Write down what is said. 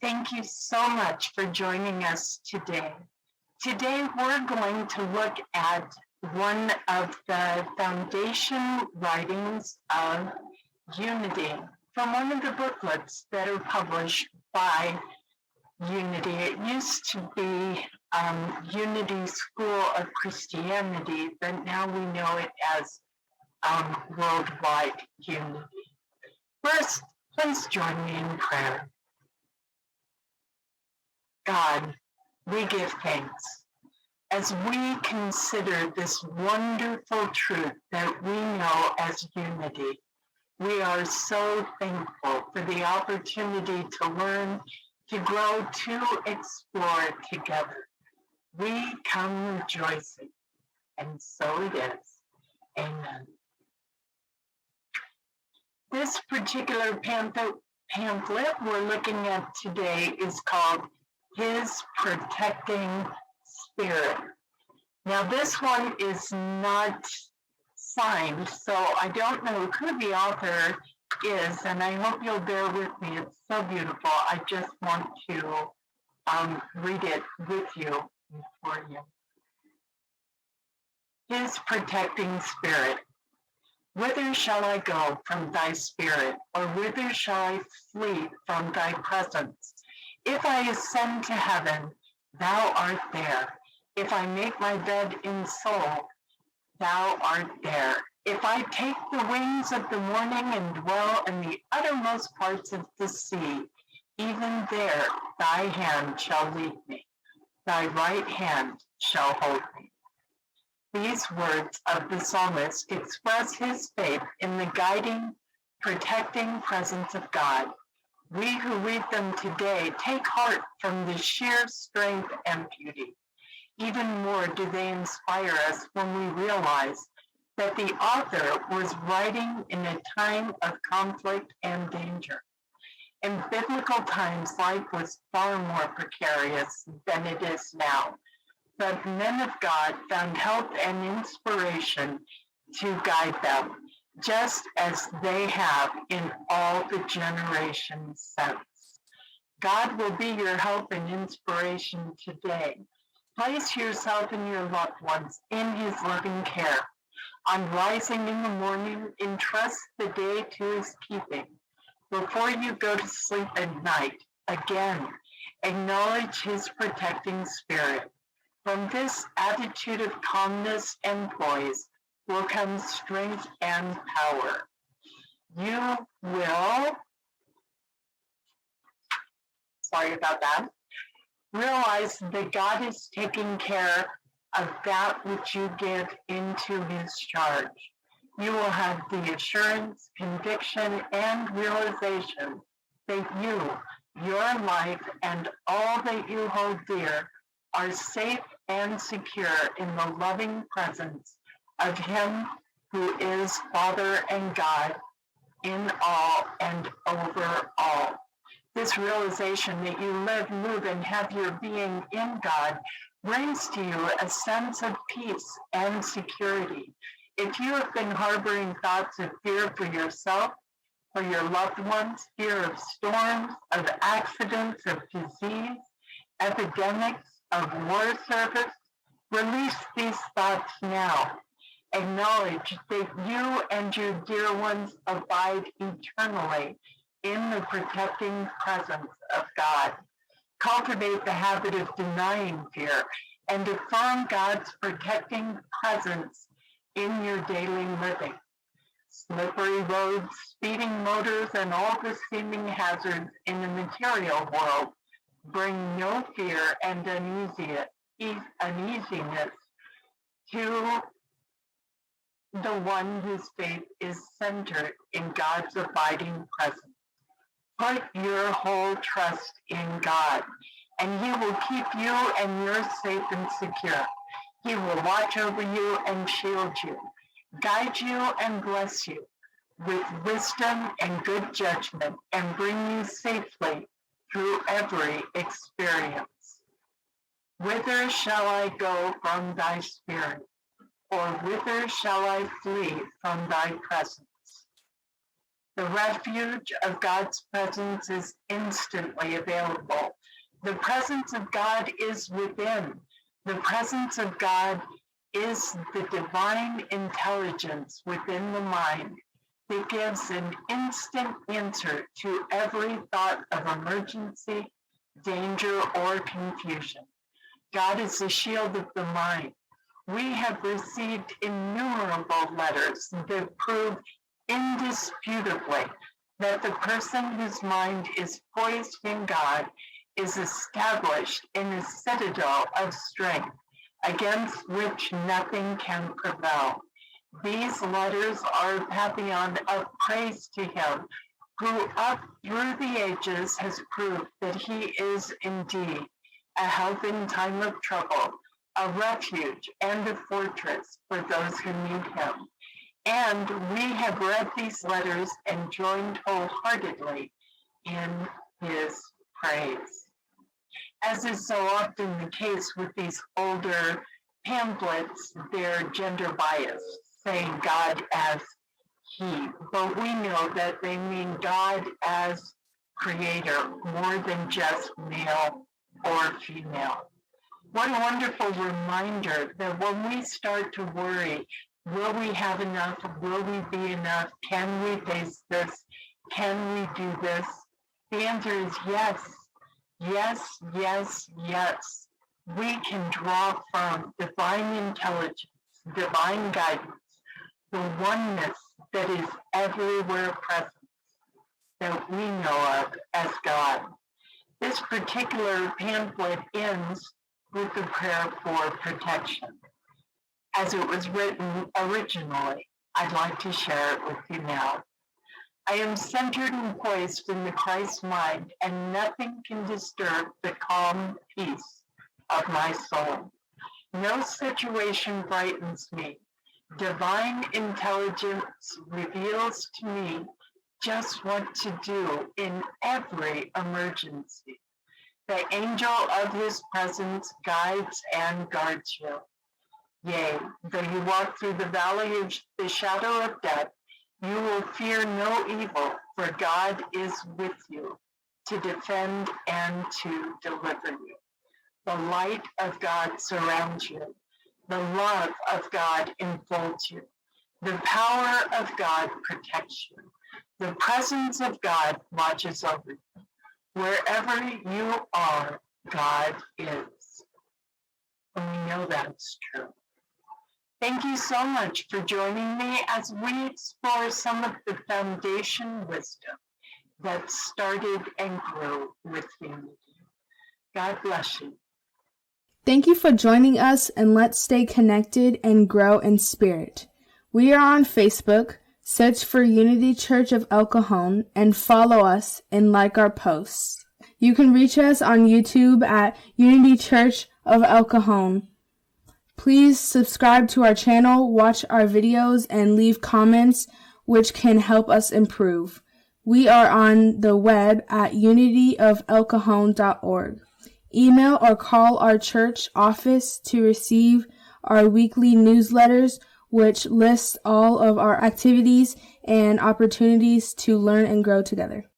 Thank you so much for joining us today. Today, we're going to look at one of the foundation writings of Unity from one of the booklets that are published by Unity. It used to be Unity School of Christianity, but now we know it as Worldwide Unity. First, please join me in prayer. God, we give thanks as we consider this wonderful truth that we know as unity. We are so thankful for the opportunity to learn, to grow, to explore together. We come rejoicing, and so it is. Amen. This particular pamphlet we're looking at today is called His Protecting Spirit. Now, this one is not signed, so I don't know who the author is, and I hope you'll bear with me. It's so beautiful. I just want to read it with you and for you. His Protecting Spirit. Whither shall I go from thy spirit, or whither shall I flee from thy presence? If I ascend to heaven, thou art there. If I make my bed in Seol, thou art there. If I take the wings of the morning and dwell in the uttermost parts of the sea, even there thy hand shall lead me, thy right hand shall hold me. These words of the psalmist express his faith in the guiding, protecting presence of God. We who read them today take heart from the sheer strength and beauty. Even more do they inspire us when we realize that the author was writing in a time of conflict and danger. In biblical times, life was far more precarious than it is now, but men of God found help and inspiration to guide them, just as they have in all the generations since. God will be your help and inspiration today. Place yourself and your loved ones in his loving care. On rising in the morning, entrust the day to his keeping. Before you go to sleep at night, again, acknowledge his protecting spirit. From this attitude of calmness and poise will come strength and power. You will, realize that God is taking care of that which you give into his charge. You will have the assurance, conviction, and realization that you, your life, and all that you hold dear are safe and secure in the loving presence of him who is Father and God in all and over all. This realization that you live, move, and have your being in God brings to you a sense of peace and security. If you have been harboring thoughts of fear for yourself, for your loved ones, fear of storms, of accidents, of disease, epidemics, of war service, release these thoughts now. Acknowledge that you and your dear ones abide eternally in the protecting presence of God. Cultivate the habit of denying fear and affirm God's protecting presence in your daily living. Slippery roads, speeding motors, and all the seeming hazards in the material world bring no fear and uneasiness to the one whose faith is centered in God's abiding presence. Put your whole trust in God, and he will keep you and yours safe and secure. He will watch over you and shield you, guide you and bless you with wisdom and good judgment, and bring you safely through every experience. Whither shall I go from thy spirit, or whither shall I flee from thy presence? The refuge of God's presence is instantly available. The presence of God is within. The presence of God is the divine intelligence within the mind that gives an instant answer to every thought of emergency, danger, or confusion. God is the shield of the mind. We have received innumerable letters that prove indisputably that the person whose mind is poised in God is established in a citadel of strength against which nothing can prevail. These letters are a pantheon of praise to him who up through the ages has proved that he is indeed a help in time of trouble, a refuge and a fortress for those who need him. And we have read these letters and joined wholeheartedly in his praise. As is so often the case with these older pamphlets, they're gender biased, saying God as he, but we know that they mean God as creator more than just male or female. What a wonderful reminder that when we start to worry, will we have enough? Will we be enough? Can we face this? Can we do this? The answer is yes. Yes, yes, yes. We can draw from divine intelligence, divine guidance, the oneness that is everywhere present, that we know of as God. This particular pamphlet ends with the prayer for protection. As it was written originally, I'd like to share it with you now. I am centered and poised in the Christ mind, and nothing can disturb the calm peace of my soul. No situation frightens me. Divine intelligence reveals to me just what to do in every emergency. The angel of his presence guides and guards you. Yea, though you walk through the valley of the shadow of death, you will fear no evil, for God is with you to defend and to deliver you. The light of God surrounds you. The love of God enfolds you. The power of God protects you. The presence of God watches over you. Wherever you are, God is. And we know that's true. Thank you so much for joining me as we explore some of the foundation wisdom that started and grew with unity. God bless you. Thank you for joining us, and let's stay connected and grow in spirit. We are on Facebook. Search for Unity Church of El Cajon and follow us and like our posts. You can reach us on YouTube at Unity Church of El Cajon. Please subscribe to our channel, watch our videos, and leave comments which can help us improve. We are on the web at unityofelcajon.org. Email or call our church office to receive our weekly newsletters, which lists all of our activities and opportunities to learn and grow together.